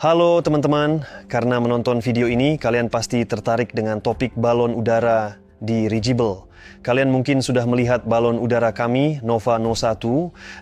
Halo teman-teman, karena menonton video ini kalian pasti tertarik dengan topik balon udara dirigible. Kalian mungkin sudah melihat balon udara kami, Nova No. 1,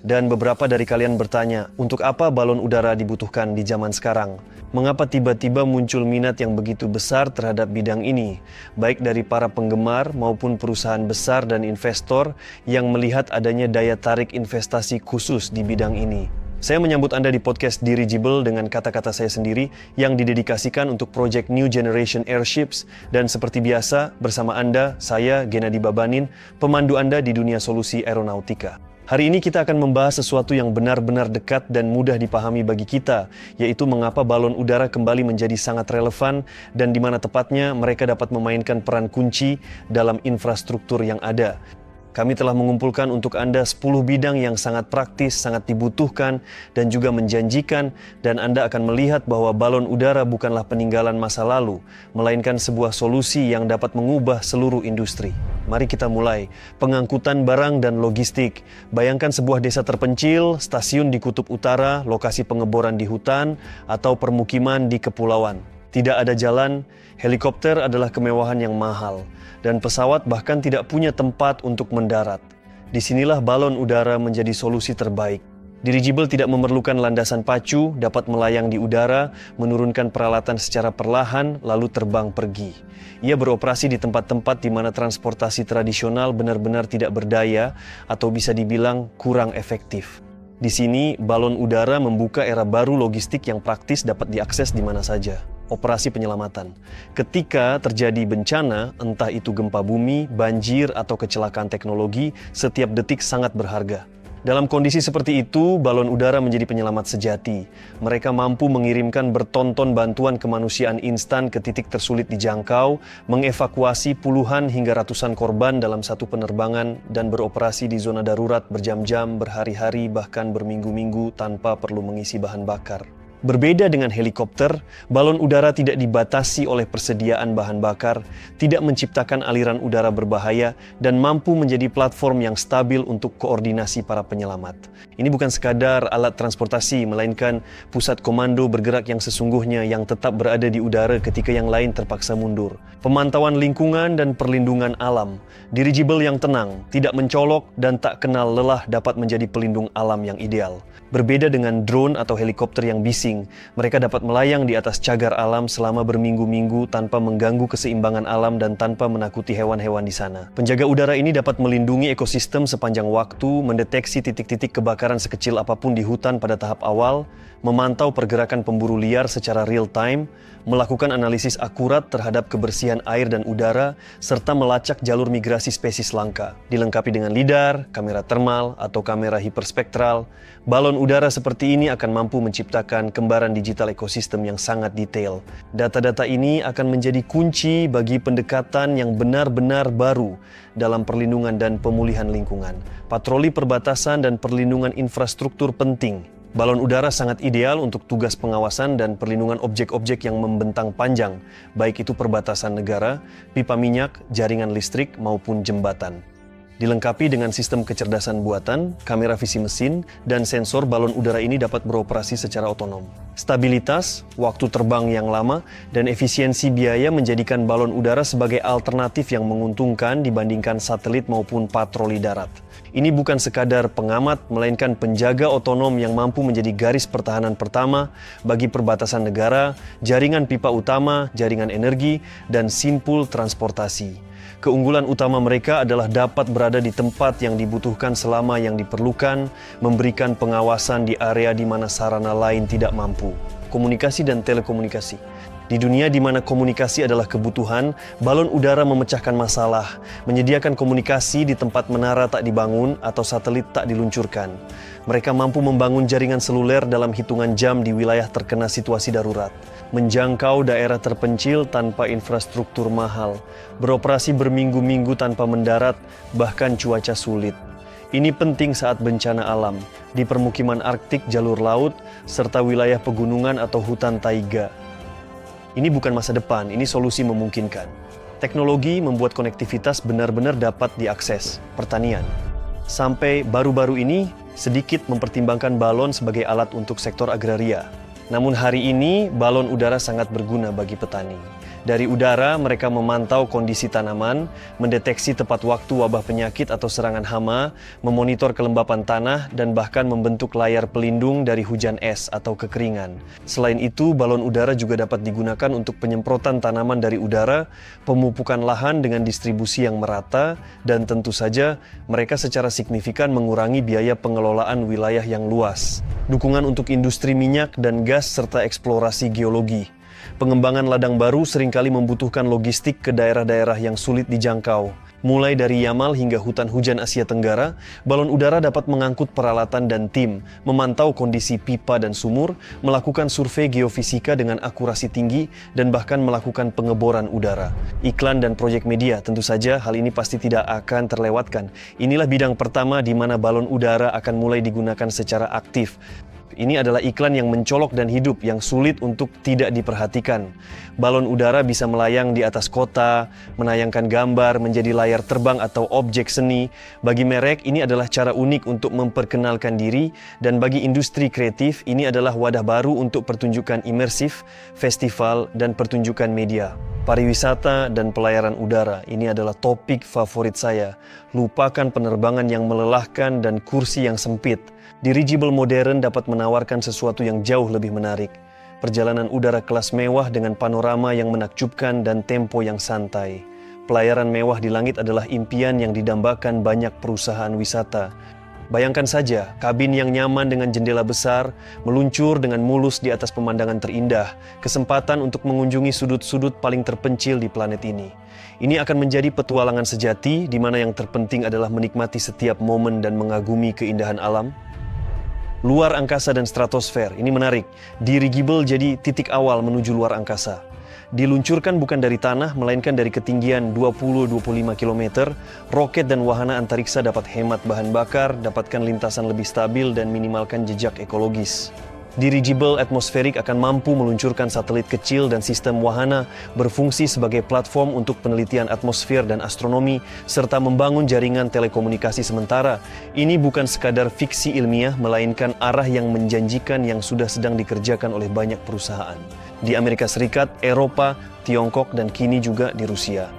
dan beberapa dari kalian bertanya, untuk apa balon udara dibutuhkan di zaman sekarang? Mengapa tiba-tiba muncul minat yang begitu besar terhadap bidang ini? Baik dari para penggemar maupun perusahaan besar dan investor yang melihat adanya daya tarik investasi khusus di bidang ini. Saya menyambut Anda di podcast Dirigible dengan kata-kata saya sendiri yang didedikasikan untuk proyek New Generation Airships, dan seperti biasa bersama Anda, saya Gennady Babanin, pemandu Anda di dunia solusi aeronautika. Hari ini kita akan membahas sesuatu yang benar-benar dekat dan mudah dipahami bagi kita, yaitu mengapa balon udara kembali menjadi sangat relevan dan di mana tepatnya mereka dapat memainkan peran kunci dalam infrastruktur yang ada. Kami telah mengumpulkan untuk Anda 10 bidang yang sangat praktis, sangat dibutuhkan, dan juga menjanjikan, dan Anda akan melihat bahwa balon udara bukanlah peninggalan masa lalu, melainkan sebuah solusi yang dapat mengubah seluruh industri. Mari kita mulai. Pengangkutan barang dan logistik. Bayangkan sebuah desa terpencil, stasiun di kutub utara, lokasi pengeboran di hutan, atau permukiman di kepulauan. Tidak ada jalan, helikopter adalah kemewahan yang mahal, dan pesawat bahkan tidak punya tempat untuk mendarat. Disinilah balon udara menjadi solusi terbaik. Dirigible tidak memerlukan landasan pacu, dapat melayang di udara, menurunkan peralatan secara perlahan, lalu terbang pergi. Ia beroperasi di tempat-tempat di mana transportasi tradisional benar-benar tidak berdaya atau bisa dibilang kurang efektif. Di sini, balon udara membuka era baru logistik yang praktis dapat diakses di mana saja. Operasi penyelamatan. Ketika terjadi bencana, entah itu gempa bumi, banjir, atau kecelakaan teknologi, setiap detik sangat berharga. Dalam kondisi seperti itu, balon udara menjadi penyelamat sejati. Mereka mampu mengirimkan bertonton bantuan kemanusiaan instan ke titik tersulit dijangkau, mengevakuasi puluhan hingga ratusan korban dalam satu penerbangan, dan beroperasi di zona darurat berjam-jam, berhari-hari, bahkan berminggu-minggu tanpa perlu mengisi bahan bakar. Berbeda dengan helikopter, balon udara tidak dibatasi oleh persediaan bahan bakar, tidak menciptakan aliran udara berbahaya, dan mampu menjadi platform yang stabil untuk koordinasi para penyelamat. Ini bukan sekadar alat transportasi, melainkan pusat komando bergerak yang sesungguhnya yang tetap berada di udara ketika yang lain terpaksa mundur. Pemantauan lingkungan dan perlindungan alam. Dirigible yang tenang, tidak mencolok, dan tak kenal lelah dapat menjadi pelindung alam yang ideal. Berbeda dengan drone atau helikopter yang bising, mereka dapat melayang di atas cagar alam selama berminggu-minggu tanpa mengganggu keseimbangan alam dan tanpa menakuti hewan-hewan di sana. Penjaga udara ini dapat melindungi ekosistem sepanjang waktu, mendeteksi titik-titik kebakaran sekecil apapun di hutan pada tahap awal, memantau pergerakan pemburu liar secara real time, melakukan analisis akurat terhadap kebersihan air dan udara, serta melacak jalur migrasi spesies langka. Dilengkapi dengan lidar, kamera termal, atau kamera hiperspektral, balon udara seperti ini akan mampu menciptakan gambaran digital ekosistem yang sangat detail. Data-data ini akan menjadi kunci bagi pendekatan yang benar-benar baru dalam perlindungan dan pemulihan lingkungan. Patroli perbatasan dan perlindungan infrastruktur penting. Balon udara sangat ideal untuk tugas pengawasan dan perlindungan objek-objek yang membentang panjang, baik itu perbatasan negara, pipa minyak, jaringan listrik, maupun jembatan. Dilengkapi dengan sistem kecerdasan buatan, kamera visi mesin, dan sensor, balon udara ini dapat beroperasi secara otonom. Stabilitas, waktu terbang yang lama, dan efisiensi biaya menjadikan balon udara sebagai alternatif yang menguntungkan dibandingkan satelit maupun patroli darat. Ini bukan sekadar pengamat, melainkan penjaga otonom yang mampu menjadi garis pertahanan pertama bagi perbatasan negara, jaringan pipa utama, jaringan energi, dan simpul transportasi. Keunggulan utama mereka adalah dapat berada di tempat yang dibutuhkan selama yang diperlukan, memberikan pengawasan di area di mana sarana lain tidak mampu. Komunikasi dan telekomunikasi. Di dunia di mana komunikasi adalah kebutuhan, balon udara memecahkan masalah, menyediakan komunikasi di tempat menara tak dibangun atau satelit tak diluncurkan. Mereka mampu membangun jaringan seluler dalam hitungan jam di wilayah terkena situasi darurat, menjangkau daerah terpencil tanpa infrastruktur mahal, beroperasi berminggu-minggu tanpa mendarat, bahkan cuaca sulit. Ini penting saat bencana alam, di permukiman Arktik, jalur laut, serta wilayah pegunungan atau hutan taiga. Ini bukan masa depan, ini solusi memungkinkan. Teknologi membuat konektivitas benar-benar dapat diakses. Pertanian. Sampai baru-baru ini, sedikit mempertimbangkan balon sebagai alat untuk sektor agraria. Namun hari ini, balon udara sangat berguna bagi petani. Dari udara, mereka memantau kondisi tanaman, mendeteksi tepat waktu wabah penyakit atau serangan hama, memonitor kelembapan tanah, dan bahkan membentuk layar pelindung dari hujan es atau kekeringan. Selain itu, balon udara juga dapat digunakan untuk penyemprotan tanaman dari udara, pemupukan lahan dengan distribusi yang merata, dan tentu saja mereka secara signifikan mengurangi biaya pengelolaan wilayah yang luas. Dukungan untuk industri minyak dan gas serta eksplorasi geologi. Pengembangan ladang baru seringkali membutuhkan logistik ke daerah-daerah yang sulit dijangkau. Mulai dari Yamal hingga hutan hujan Asia Tenggara, balon udara dapat mengangkut peralatan dan tim, memantau kondisi pipa dan sumur, melakukan survei geofisika dengan akurasi tinggi, dan bahkan melakukan pengeboran udara. Iklan dan proyek media, tentu saja hal ini pasti tidak akan terlewatkan. Inilah bidang pertama di mana balon udara akan mulai digunakan secara aktif. Ini adalah iklan yang mencolok dan hidup, yang sulit untuk tidak diperhatikan. Balon udara bisa melayang di atas kota, menayangkan gambar, menjadi layar terbang atau objek seni. Bagi merek, ini adalah cara unik untuk memperkenalkan diri, dan bagi industri kreatif, ini adalah wadah baru untuk pertunjukan imersif, festival, dan pertunjukan media. Pariwisata dan pelayaran udara, ini adalah topik favorit saya. Lupakan penerbangan yang melelahkan dan kursi yang sempit. Dirigible modern dapat menawarkan sesuatu yang jauh lebih menarik. Perjalanan udara kelas mewah dengan panorama yang menakjubkan dan tempo yang santai. Pelayaran mewah di langit adalah impian yang didambakan banyak perusahaan wisata. Bayangkan saja, kabin yang nyaman dengan jendela besar, meluncur dengan mulus di atas pemandangan terindah, kesempatan untuk mengunjungi sudut-sudut paling terpencil di planet ini. Ini akan menjadi petualangan sejati, di mana yang terpenting adalah menikmati setiap momen dan mengagumi keindahan alam. Luar angkasa dan stratosfer, ini menarik. Dirigible jadi titik awal menuju luar angkasa. Diluncurkan bukan dari tanah, melainkan dari ketinggian 20-25 km, roket dan wahana antariksa dapat hemat bahan bakar, dapatkan lintasan lebih stabil, dan minimalkan jejak ekologis. Dirigible atmosferik akan mampu meluncurkan satelit kecil dan sistem wahana, berfungsi sebagai platform untuk penelitian atmosfer dan astronomi, serta membangun jaringan telekomunikasi sementara. Ini bukan sekadar fiksi ilmiah, melainkan arah yang menjanjikan yang sudah sedang dikerjakan oleh banyak perusahaan. Di Amerika Serikat, Eropa, Tiongkok, dan kini juga di Rusia.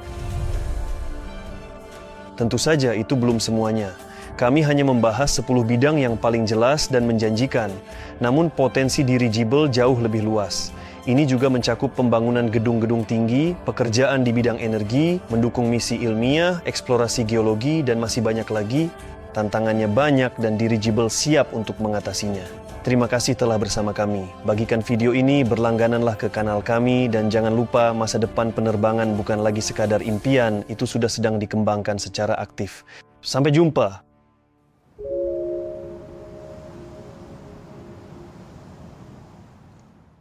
Tentu saja itu belum semuanya. Kami hanya membahas 10 bidang yang paling jelas dan menjanjikan, namun potensi dirigible jauh lebih luas. Ini juga mencakup pembangunan gedung-gedung tinggi, pekerjaan di bidang energi, mendukung misi ilmiah, eksplorasi geologi, dan masih banyak lagi. Tantangannya banyak dan dirigible siap untuk mengatasinya. Terima kasih telah bersama kami. Bagikan video ini, berlanggananlah ke kanal kami, dan jangan lupa masa depan penerbangan bukan lagi sekadar impian, itu sudah sedang dikembangkan secara aktif. Sampai jumpa!